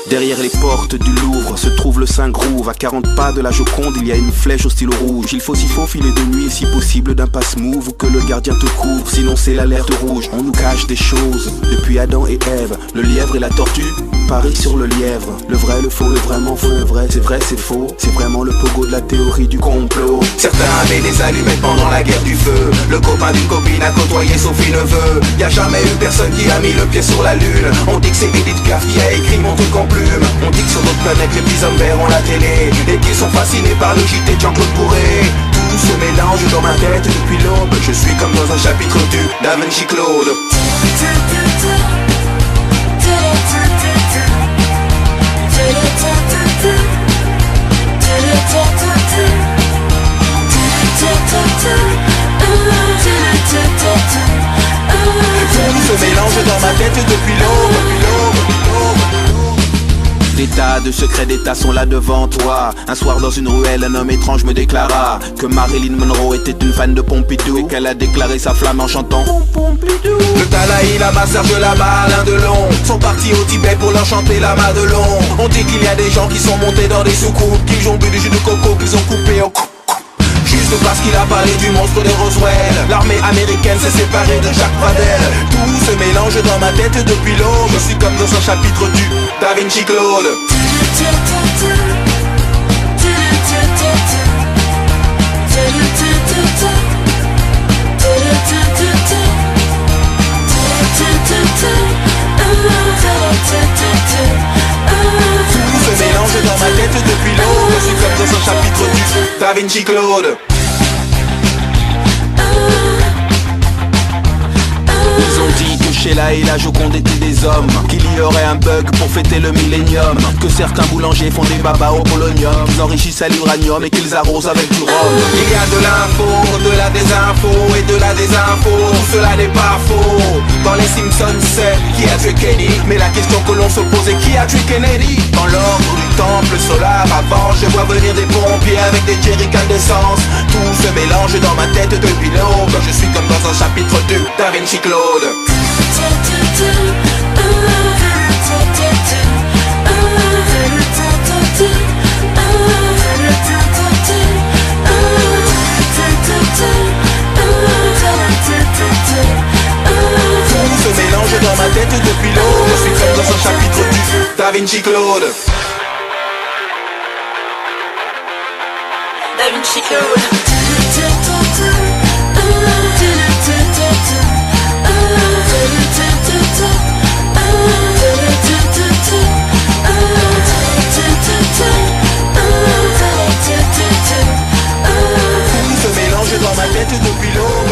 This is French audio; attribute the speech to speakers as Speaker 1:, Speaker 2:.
Speaker 1: Derrière les portes du Louvre se trouve le Saint-Groove. À 40 pas de la Joconde, il y a une flèche au stylo rouge. Il faut s'y faufiler de nuit, si possible d'un passe-move, ou que le gardien te couvre, sinon c'est l'alerte rouge. On nous cache des choses, depuis Adam et Ève. Le lièvre et la tortue parient sur le lièvre. Le vrai, le faux, le vraiment faux. Le vrai, c'est faux. C'est vraiment le pogo de la théorie du complot.
Speaker 2: Certains avaient des allumettes pendant la guerre du feu. Le copain d'une copine a côtoyé Sophie Neveu. Y'a jamais eu personne qui a mis le pied sur la lune. On dit que c'est Edith Piaf qui a écrit mon truc en plume. On dit que sur notre planète les petits hommes verts ont la télé et qu'ils sont fascinés par le JT de Jean-Claude Bourré. Tout se mélange dans ma tête depuis l'aube. Je suis comme dans un chapitre du Da Vinci Claude. Tout se mélange dans ma tête depuis l'aube.
Speaker 1: Des tas de secrets d'État sont là devant toi. Un soir dans une ruelle, un homme étrange me déclara que Marilyn Monroe était une fan de Pompidou et qu'elle a déclaré sa flamme en chantant Pompidou.
Speaker 2: Le Dalai Lama, Serge Lama, Alain Delon sont partis au Tibet pour leur chanter la Madelon. On dit qu'il y a des gens qui sont montés dans des soucoupes, qu'ils ont bu du jus de coco, qu'ils ont coupé au juste parce qu'il a parlé du monstre de Roswell. L'armée américaine s'est séparée de Jacques Pradel. Tout se mélange dans ma tête depuis l'aube. Je suis comme dans un chapitre du Da Vinci Claude. Tout se mélange dans ma tête depuis l'aube. Je suis comme dans un chapitre du Da Vinci Claude.
Speaker 1: Ils ont dit que Sheila et la Joconde étaient des hommes, qu'il y aurait un bug pour fêter le millénium, que certains boulangers font des babas au polonium, qu'ils enrichissent à l'uranium et qu'ils arrosent avec du rhum.
Speaker 2: Il y a de l'info, de la désinfo et de la désinfo. Tout cela n'est pas faux. Dans les Simpsons c'est qui a tué Kenny, mais la question que l'on se pose est qui a tué Kennedy. Dans l'ordre du temple solaire avant, je vois venir des pompiers avec des jerrycans d'essence. Tout se mélange dans ma tête depuis l'aube. Je suis comme dans un chapitre du Da Vinci Claude. Tout se mélange dans ma tête depuis l'aube. Je suis comme dans un chapitre du Da Vinci Claude.
Speaker 3: Da Vinci Claude.
Speaker 2: Tout se mélange dans ma tête depuis l'aube.